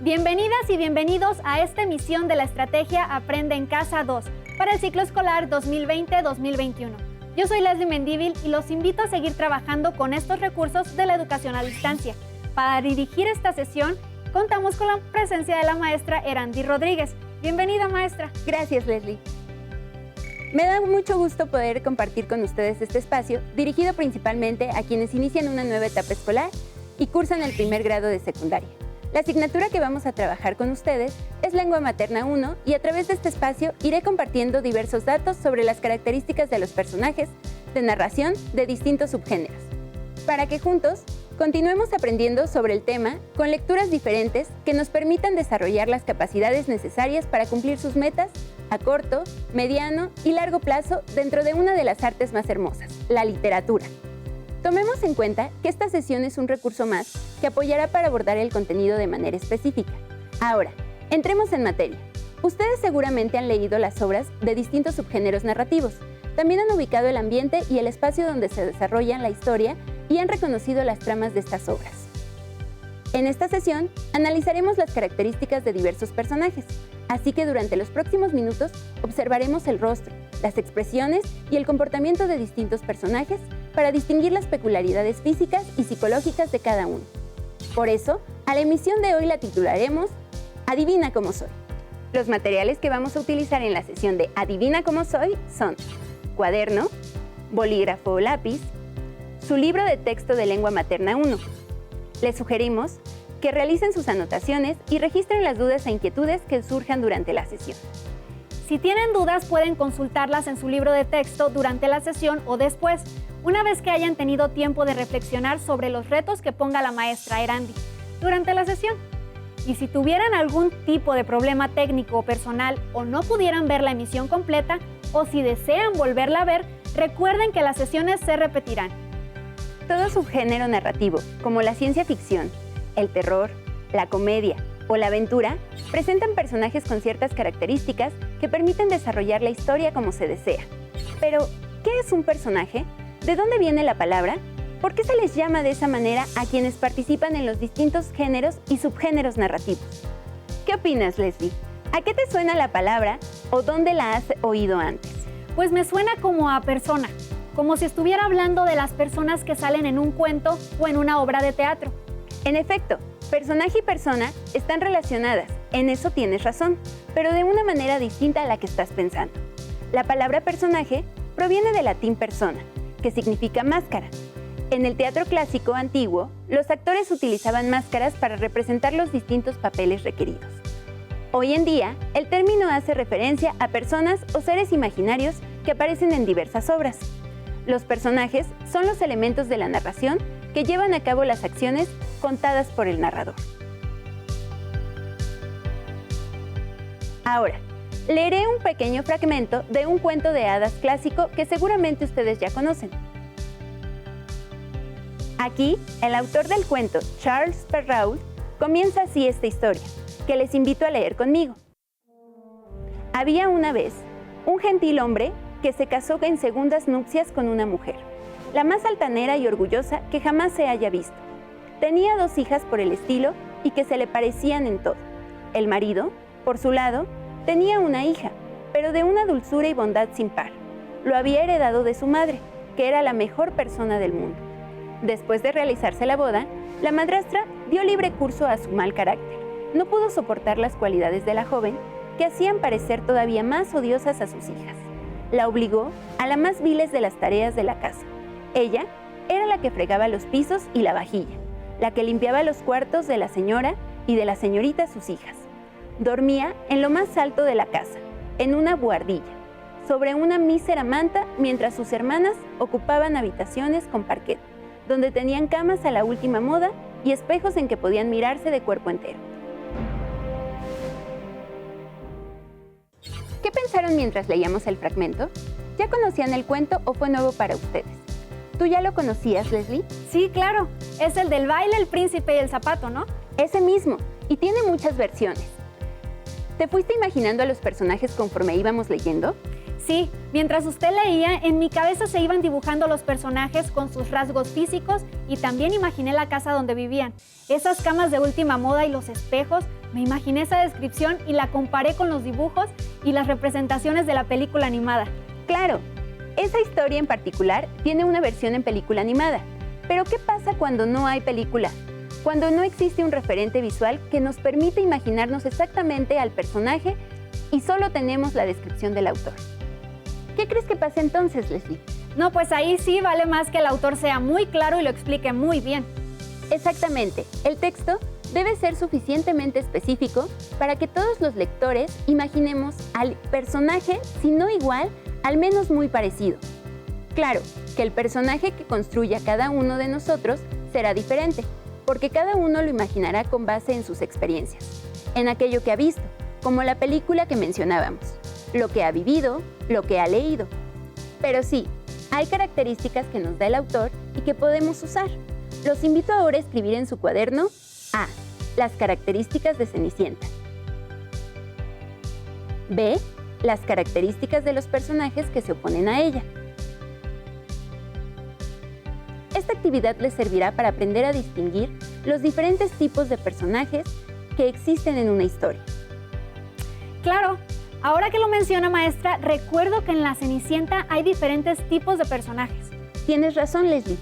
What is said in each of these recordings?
Bienvenidas y bienvenidos a esta emisión de la estrategia Aprende en Casa 2 para el ciclo escolar 2020-2021. Yo soy Leslie Mendívil y los invito a seguir trabajando con estos recursos de la educación a distancia. Para dirigir esta sesión, contamos con la presencia de la maestra Erandi Rodríguez. Bienvenida, maestra. Gracias, Leslie. Me da mucho gusto poder compartir con ustedes este espacio, dirigido principalmente a quienes inician una nueva etapa escolar y cursan el primer grado de secundaria. La asignatura que vamos a trabajar con ustedes es Lengua Materna 1 y a través de este espacio iré compartiendo diversos datos sobre las características de los personajes de narración de distintos subgéneros, para que juntos continuemos aprendiendo sobre el tema con lecturas diferentes que nos permitan desarrollar las capacidades necesarias para cumplir sus metas a corto, mediano y largo plazo dentro de una de las artes más hermosas, la literatura. Tomemos en cuenta que esta sesión es un recurso más que apoyará para abordar el contenido de manera específica. Ahora, entremos en materia. Ustedes seguramente han leído las obras de distintos subgéneros narrativos. También han ubicado el ambiente y el espacio donde se desarrolla la historia y han reconocido las tramas de estas obras. En esta sesión, analizaremos las características de diversos personajes, así que durante los próximos minutos observaremos el rostro, las expresiones y el comportamiento de distintos personajes para distinguir las peculiaridades físicas y psicológicas de cada uno. Por eso, a la emisión de hoy la titularemos Adivina cómo soy. Los materiales que vamos a utilizar en la sesión de Adivina cómo soy son cuaderno, bolígrafo o lápiz, su libro de texto de Lengua Materna 1. Les sugerimos que realicen sus anotaciones y registren las dudas e inquietudes que surjan durante la sesión. Si tienen dudas, pueden consultarlas en su libro de texto durante la sesión o después, una vez que hayan tenido tiempo de reflexionar sobre los retos que ponga la maestra Erandi durante la sesión. Y si tuvieran algún tipo de problema técnico o personal o no pudieran ver la emisión completa, o si desean volverla a ver, recuerden que las sesiones se repetirán. Todo subgénero narrativo, como la ciencia ficción, el terror, la comedia o la aventura, presentan personajes con ciertas características que permiten desarrollar la historia como se desea. Pero, ¿qué es un personaje? ¿De dónde viene la palabra? ¿Por qué se les llama de esa manera a quienes participan en los distintos géneros y subgéneros narrativos? ¿Qué opinas, Leslie? ¿A qué te suena la palabra o dónde la has oído antes? Pues me suena como a persona, como si estuviera hablando de las personas que salen en un cuento o en una obra de teatro. En efecto, personaje y persona están relacionadas, en eso tienes razón, pero de una manera distinta a la que estás pensando. La palabra personaje proviene del latín persona, que significa máscara. En el teatro clásico antiguo, los actores utilizaban máscaras para representar los distintos papeles requeridos. Hoy en día, el término hace referencia a personas o seres imaginarios que aparecen en diversas obras. Los personajes son los elementos de la narración que llevan a cabo las acciones contadas por el narrador. Ahora, leeré un pequeño fragmento de un cuento de hadas clásico que seguramente ustedes ya conocen. Aquí, el autor del cuento, Charles Perrault, comienza así esta historia, que les invito a leer conmigo. Había una vez un gentil hombre que se casó en segundas nupcias con una mujer, la más altanera y orgullosa que jamás se haya visto. Tenía 2 hijas por el estilo y que se le parecían en todo. El marido, por su lado, tenía una hija, pero de una dulzura y bondad sin par. Lo había heredado de su madre, que era la mejor persona del mundo. Después de realizarse la boda, la madrastra dio libre curso a su mal carácter. No pudo soportar las cualidades de la joven, que hacían parecer todavía más odiosas a sus hijas. La obligó a las más viles de las tareas de la casa. Ella era la que fregaba los pisos y la vajilla, la que limpiaba los cuartos de la señora y de la señorita sus hijas. Dormía en lo más alto de la casa, en una buhardilla, sobre una mísera manta, mientras sus hermanas ocupaban habitaciones con parquet, donde tenían camas a la última moda y espejos en que podían mirarse de cuerpo entero. ¿Qué pensaron mientras leíamos el fragmento? ¿Ya conocían el cuento o fue nuevo para ustedes? ¿Tú ya lo conocías, Leslie? Sí, claro. Es el del baile, el príncipe y el zapato, ¿no? Ese mismo, y tiene muchas versiones. ¿Te fuiste imaginando a los personajes conforme íbamos leyendo? Sí, mientras usted leía, en mi cabeza se iban dibujando los personajes con sus rasgos físicos y también imaginé la casa donde vivían. Esas camas de última moda y los espejos Me imaginé esa descripción y la comparé con los dibujos y las representaciones de la película animada. Claro, esa historia en particular tiene una versión en película animada. Pero ¿qué pasa cuando no hay película? Cuando no existe un referente visual que nos permite imaginarnos exactamente al personaje y solo tenemos la descripción del autor. ¿Qué crees que pasa entonces, Leslie? No, pues ahí sí vale más que el autor sea muy claro y lo explique muy bien. Exactamente, el texto debe ser suficientemente específico para que todos los lectores imaginemos al personaje, si no igual, al menos muy parecido. Claro, que el personaje que construya cada uno de nosotros será diferente, porque cada uno lo imaginará con base en sus experiencias, en aquello que ha visto, como la película que mencionábamos, lo que ha vivido, lo que ha leído. Pero sí, hay características que nos da el autor y que podemos usar. Los invito ahora a escribir en su cuaderno A. Las características de Cenicienta. B. Las características de los personajes que se oponen a ella. Esta actividad les servirá para aprender a distinguir los diferentes tipos de personajes que existen en una historia. Claro, ahora que lo menciona, maestra, recuerdo que en La Cenicienta hay diferentes tipos de personajes. Tienes razón, Leslie.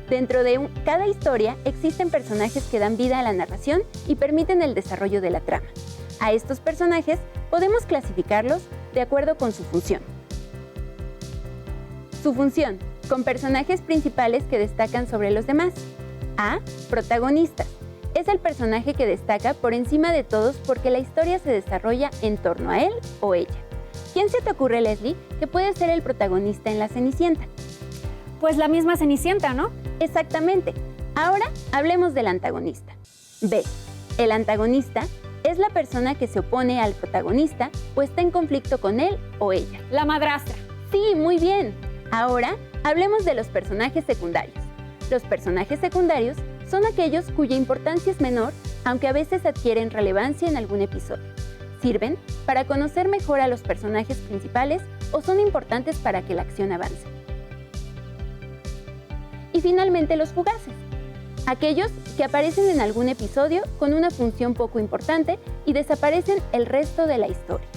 Dentro de cada historia existen personajes que dan vida a la narración y permiten el desarrollo de la trama. A estos personajes podemos clasificarlos de acuerdo con su función. Su función, con personajes principales que destacan sobre los demás. A. Protagonista. Es el personaje que destaca por encima de todos porque la historia se desarrolla en torno a él o ella. ¿Quién se te ocurre, Leslie, que puede ser el protagonista en La Cenicienta? Pues la misma Cenicienta, ¿no? Exactamente. Ahora hablemos del antagonista. B. El antagonista es la persona que se opone al protagonista o está en conflicto con él o ella. La madrastra. Sí, muy bien. Ahora hablemos de los personajes secundarios. Los personajes secundarios son aquellos cuya importancia es menor, aunque a veces adquieren relevancia en algún episodio. Sirven para conocer mejor a los personajes principales o son importantes para que la acción avance. Y finalmente los fugaces, aquellos que aparecen en algún episodio con una función poco importante y desaparecen el resto de la historia.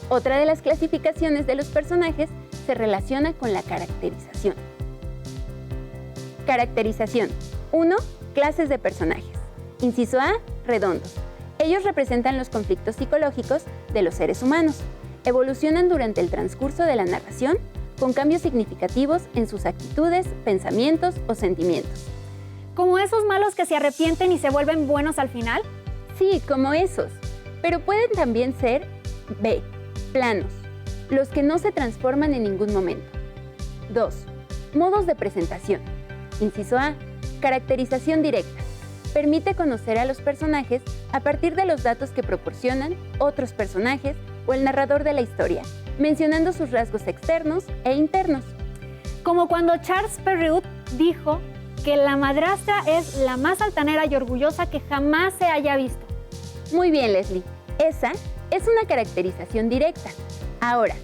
Otra de las clasificaciones de los personajes se relaciona con la caracterización. Caracterización. 1. Clases de personajes. Inciso A. Redondos. Ellos representan los conflictos psicológicos de los seres humanos. Evolucionan durante el transcurso de la narración con cambios significativos en sus actitudes, pensamientos o sentimientos. ¿Como esos malos que se arrepienten y se vuelven buenos al final? Sí, como esos. Pero pueden también ser B. Planos. Los que no se transforman en ningún momento. 2. Modos de presentación. Inciso A. Caracterización directa. Permite conocer a los personajes a partir de los datos que proporcionan otros personajes o el narrador de la historia, mencionando sus rasgos externos e internos. Como cuando Charles Perrault dijo que la madrastra es la más altanera y orgullosa que jamás se haya visto. Muy bien, Leslie. Esa es una caracterización directa. Ahora,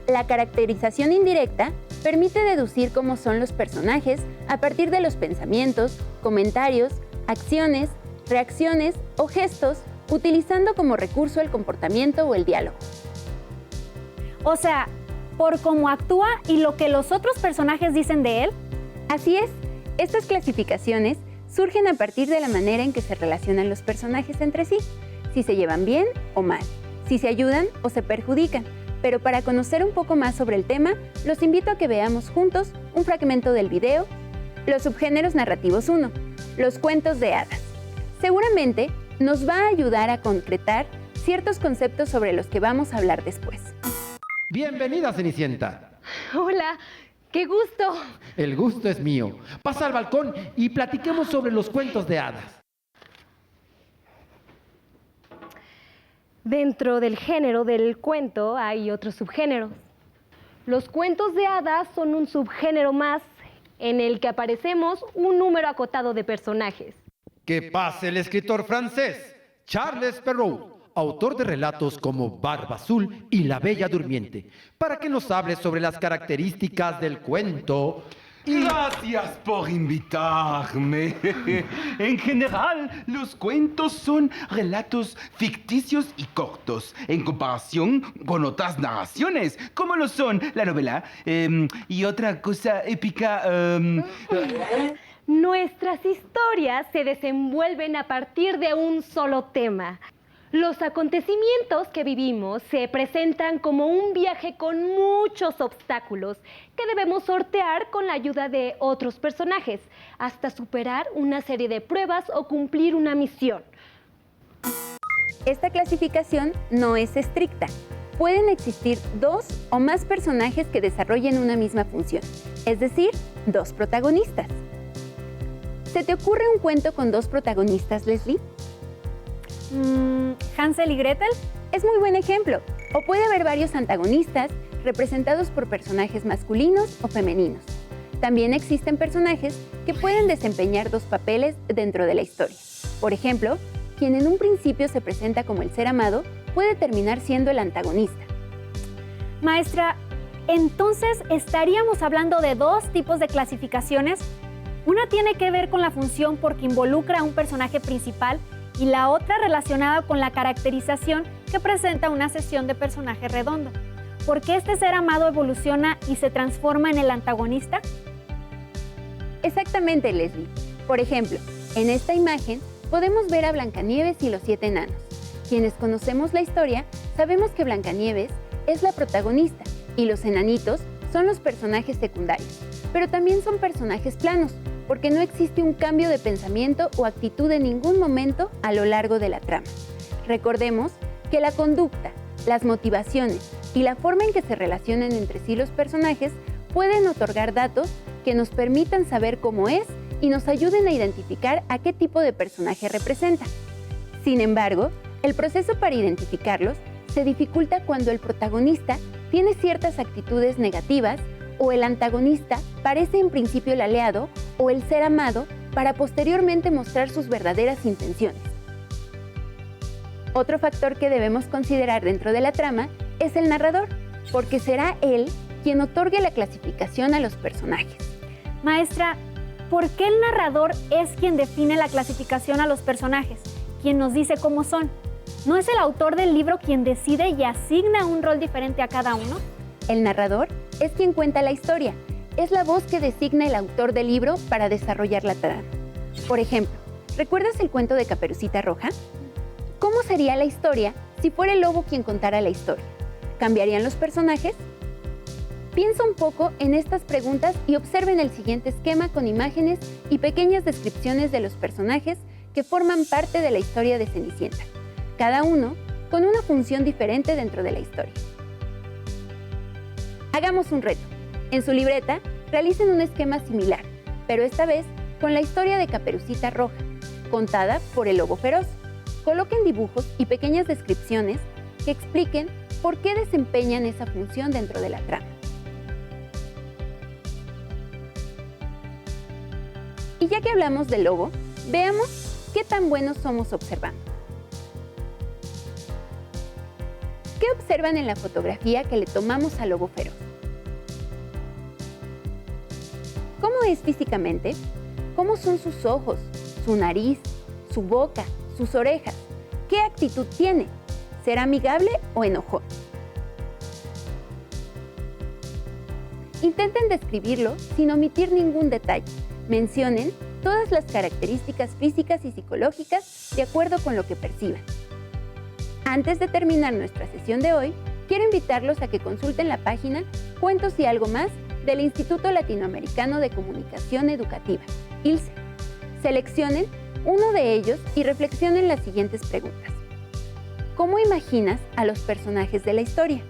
la caracterización indirecta permite deducir cómo son los personajes a partir de los pensamientos, comentarios, acciones, reacciones o gestos, utilizando como recurso el comportamiento o el diálogo. O sea, por cómo actúa y lo que los otros personajes dicen de él. Así es, estas clasificaciones surgen a partir de la manera en que se relacionan los personajes entre sí, si se llevan bien o mal, si se ayudan o se perjudican. Pero para conocer un poco más sobre el tema, los invito a que veamos juntos un fragmento del video, Los subgéneros narrativos 1, los cuentos de hadas. Seguramente nos va a ayudar a concretar ciertos conceptos sobre los que vamos a hablar después. Bienvenida, Cenicienta. Hola, qué gusto. El gusto es mío. Pasa al balcón y platiquemos sobre los cuentos de hadas. Dentro del género del cuento hay otros subgéneros. Los cuentos de hadas son un subgénero más en el que aparecemos un número acotado de personajes. Que pase el escritor francés Charles Perrault, autor de relatos como Barba Azul y La Bella Durmiente, para que nos hable sobre las características del cuento Gracias por invitarme. En general, los cuentos son relatos ficticios y cortos, en comparación con otras narraciones, como lo son la novela y otra cosa épica. Nuestras historias se desenvuelven a partir de un solo tema. Los acontecimientos que vivimos se presentan como un viaje con muchos obstáculos que debemos sortear con la ayuda de otros personajes, hasta superar una serie de pruebas o cumplir una misión. Esta clasificación no es estricta. Pueden existir 2 o más personajes que desarrollen una misma función, es decir, 2 protagonistas. ¿Se te ocurre un cuento con 2 protagonistas, Leslie? ¿Hansel y Gretel? Es muy buen ejemplo. O puede haber varios antagonistas representados por personajes masculinos o femeninos. También existen personajes que pueden desempeñar 2 papeles dentro de la historia. Por ejemplo, quien en un principio se presenta como el ser amado puede terminar siendo el antagonista. Maestra, entonces estaríamos hablando de 2 tipos de clasificaciones. Una tiene que ver con la función porque involucra a un personaje principal y la otra relacionada con la caracterización que presenta una sesión de personaje redondo. ¿Por qué este ser amado evoluciona y se transforma en el antagonista? Exactamente, Leslie. Por ejemplo, en esta imagen podemos ver a Blancanieves y los 7 enanos. Quienes conocemos la historia sabemos que Blancanieves es la protagonista y los enanitos son los personajes secundarios, pero también son personajes planos, porque no existe un cambio de pensamiento o actitud en ningún momento a lo largo de la trama. Recordemos que la conducta, las motivaciones y la forma en que se relacionan entre sí los personajes pueden otorgar datos que nos permitan saber cómo es y nos ayuden a identificar a qué tipo de personaje representa. Sin embargo, el proceso para identificarlos se dificulta cuando el protagonista tiene ciertas actitudes negativas o el antagonista parece en principio el aliado o el ser amado para posteriormente mostrar sus verdaderas intenciones. Otro factor que debemos considerar dentro de la trama es el narrador, porque será él quien otorgue la clasificación a los personajes. Maestra, ¿por qué el narrador es quien define la clasificación a los personajes, quien nos dice cómo son? ¿No es el autor del libro quien decide y asigna un rol diferente a cada uno? El narrador es quien cuenta la historia. Es la voz que designa el autor del libro para desarrollar la trama. Por ejemplo, ¿recuerdas el cuento de Caperucita Roja? ¿Cómo sería la historia si fuera el lobo quien contara la historia? ¿Cambiarían los personajes? Piensa un poco en estas preguntas y observen el siguiente esquema con imágenes y pequeñas descripciones de los personajes que forman parte de la historia de Cenicienta, cada uno con una función diferente dentro de la historia. Hagamos un reto. En su libreta, realicen un esquema similar, pero esta vez con la historia de Caperucita Roja, contada por el lobo feroz. Coloquen dibujos y pequeñas descripciones que expliquen por qué desempeñan esa función dentro de la trama. Y ya que hablamos del lobo, veamos qué tan buenos somos observando. ¿Qué observan en la fotografía que le tomamos al lobo feroz? ¿Cómo es físicamente? ¿Cómo son sus ojos, su nariz, su boca, sus orejas? ¿Qué actitud tiene? ¿Será amigable o enojón? Intenten describirlo sin omitir ningún detalle. Mencionen todas las características físicas y psicológicas de acuerdo con lo que perciban. Antes de terminar nuestra sesión de hoy, quiero invitarlos a que consulten la página Cuentos y algo más del Instituto Latinoamericano de Comunicación Educativa, ILCE. Seleccionen uno de ellos y reflexionen las siguientes preguntas. ¿Cómo imaginas a los personajes de la historia?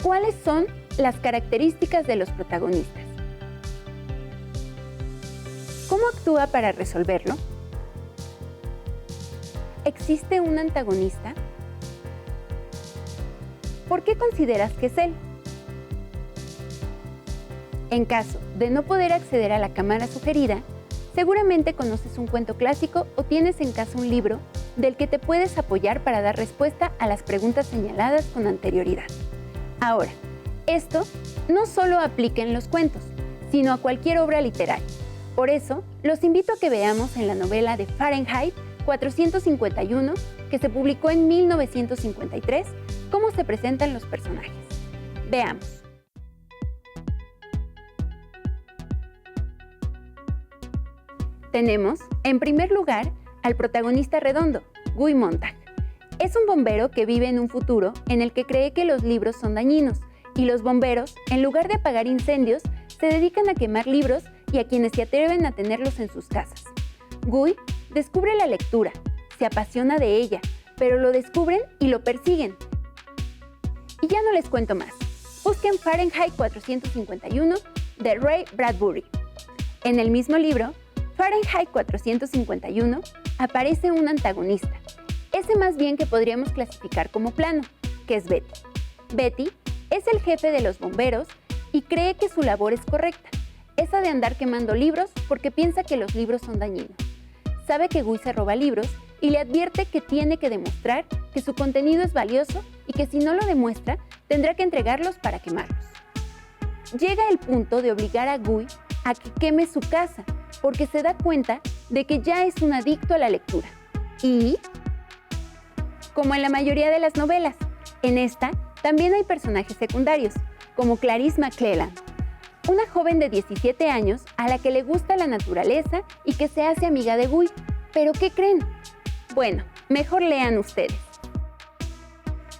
¿Cuáles son las características de los protagonistas? ¿Cómo actúa para resolverlo? ¿Existe un antagonista? ¿Por qué consideras que es él? En caso de no poder acceder a la cámara sugerida, seguramente conoces un cuento clásico o tienes en casa un libro del que te puedes apoyar para dar respuesta a las preguntas señaladas con anterioridad. Ahora, Esto no solo aplica en los cuentos, sino a cualquier obra literaria. Por eso, los invito a que veamos en la novela de Fahrenheit 451, que se publicó en 1953, cómo se presentan los personajes. Veamos. Tenemos, en primer lugar, al protagonista redondo, Guy Montag. Es un bombero que vive en un futuro en el que cree que los libros son dañinos, y los bomberos, en lugar de apagar incendios, se dedican a quemar libros y a quienes se atreven a tenerlos en sus casas. Guy descubre la lectura, se apasiona de ella, pero lo descubren y lo persiguen. Y ya no les cuento más. Busquen Fahrenheit 451 de Ray Bradbury. En el mismo libro, Fahrenheit 451, aparece un antagonista, ese más bien que podríamos clasificar como plano, que es Betty. Betty es el jefe de los bomberos y cree que su labor es correcta, esa de andar quemando libros porque piensa que los libros son dañinos. Sabe que Guy se roba libros y le advierte que tiene que demostrar que su contenido es valioso y que si no lo demuestra, tendrá que entregarlos para quemarlos. Llega el punto de obligar a Guy a que queme su casa, porque se da cuenta de que ya es un adicto a la lectura. Y, como en la mayoría de las novelas, en esta también hay personajes secundarios, como Clarice McClelland, una joven de 17 años a la que le gusta la naturaleza y que se hace amiga de Guy. ¿Pero qué creen? Bueno, mejor lean ustedes.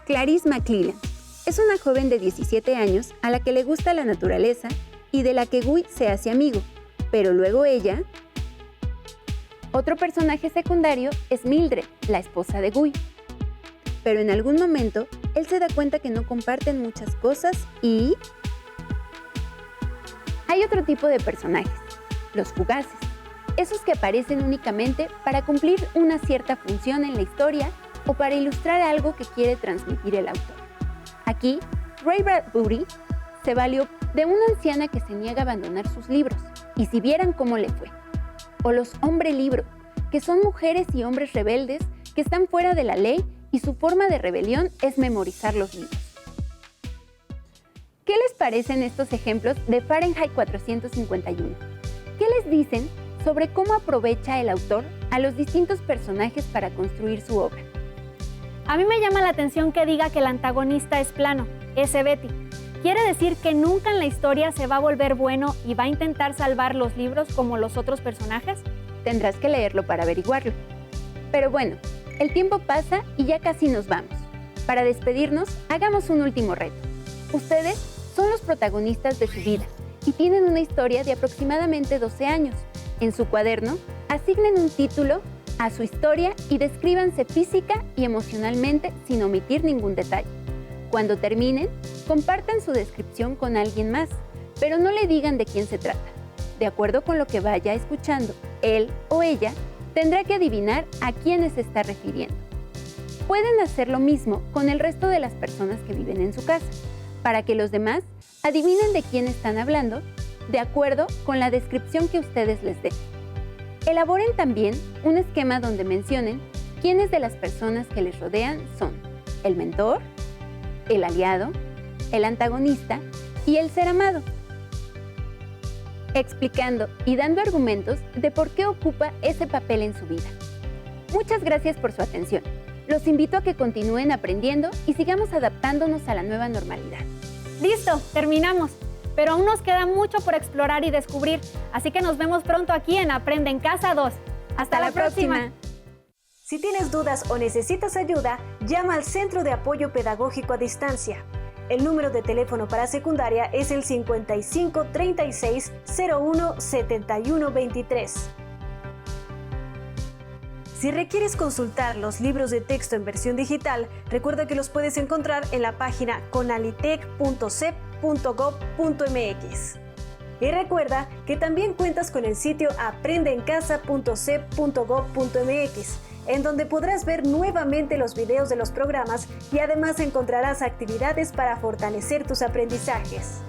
Clarice McClelland es una joven de 17 años a la que le gusta la naturaleza y de la que Guy se hace amigo, pero luego ella... Otro personaje secundario es Mildred, la esposa de Guy. Pero en algún momento, él se da cuenta que no comparten muchas cosas y... Hay otro tipo de personajes, los fugaces, esos que aparecen únicamente para cumplir una cierta función en la historia o para ilustrar algo que quiere transmitir el autor. Aquí, Ray Bradbury se valió de una anciana que se niega a abandonar sus libros, y si vieran cómo le fue. O los hombre libro, que son mujeres y hombres rebeldes que están fuera de la ley y su forma de rebelión es memorizar los libros. ¿Qué les parecen estos ejemplos de Fahrenheit 451? ¿Qué les dicen sobre cómo aprovecha el autor a los distintos personajes para construir su obra? A mí me llama la atención que diga que el antagonista es plano, ese Betty. ¿Quiere decir que nunca en la historia se va a volver bueno y va a intentar salvar los libros como los otros personajes? Tendrás que leerlo para averiguarlo. Pero bueno, el tiempo pasa y ya casi nos vamos. Para despedirnos, hagamos un último reto. Ustedes son los protagonistas de su vida y tienen una historia de aproximadamente 12 años. En su cuaderno, asignen un título a su historia y descríbanse física y emocionalmente sin omitir ningún detalle. Cuando terminen, compartan su descripción con alguien más, pero no le digan de quién se trata. De acuerdo con lo que vaya escuchando, él o ella tendrá que adivinar a quiénes se está refiriendo. Pueden hacer lo mismo con el resto de las personas que viven en su casa, para que los demás adivinen de quién están hablando, de acuerdo con la descripción que ustedes les den. Elaboren también un esquema donde mencionen quiénes de las personas que les rodean son el mentor, el aliado, el antagonista y el ser amado, explicando y dando argumentos de por qué ocupa ese papel en su vida. Muchas gracias por su atención. Los invito a que continúen aprendiendo y sigamos adaptándonos a la nueva normalidad. ¡Listo! Terminamos. Pero aún nos queda mucho por explorar y descubrir, así que nos vemos pronto aquí en Aprende en Casa 2. ¡Hasta la próxima! Si tienes dudas o necesitas ayuda, llama al Centro de Apoyo Pedagógico a Distancia. El número de teléfono para secundaria es el 55 36 01 71 23. Si requieres consultar los libros de texto en versión digital, recuerda que los puedes encontrar en la página conalitec.cep.gov.mx. Y recuerda que también cuentas con el sitio aprendeencasa.cep.gov.mx, en donde podrás ver nuevamente los videos de los programas y además encontrarás actividades para fortalecer tus aprendizajes.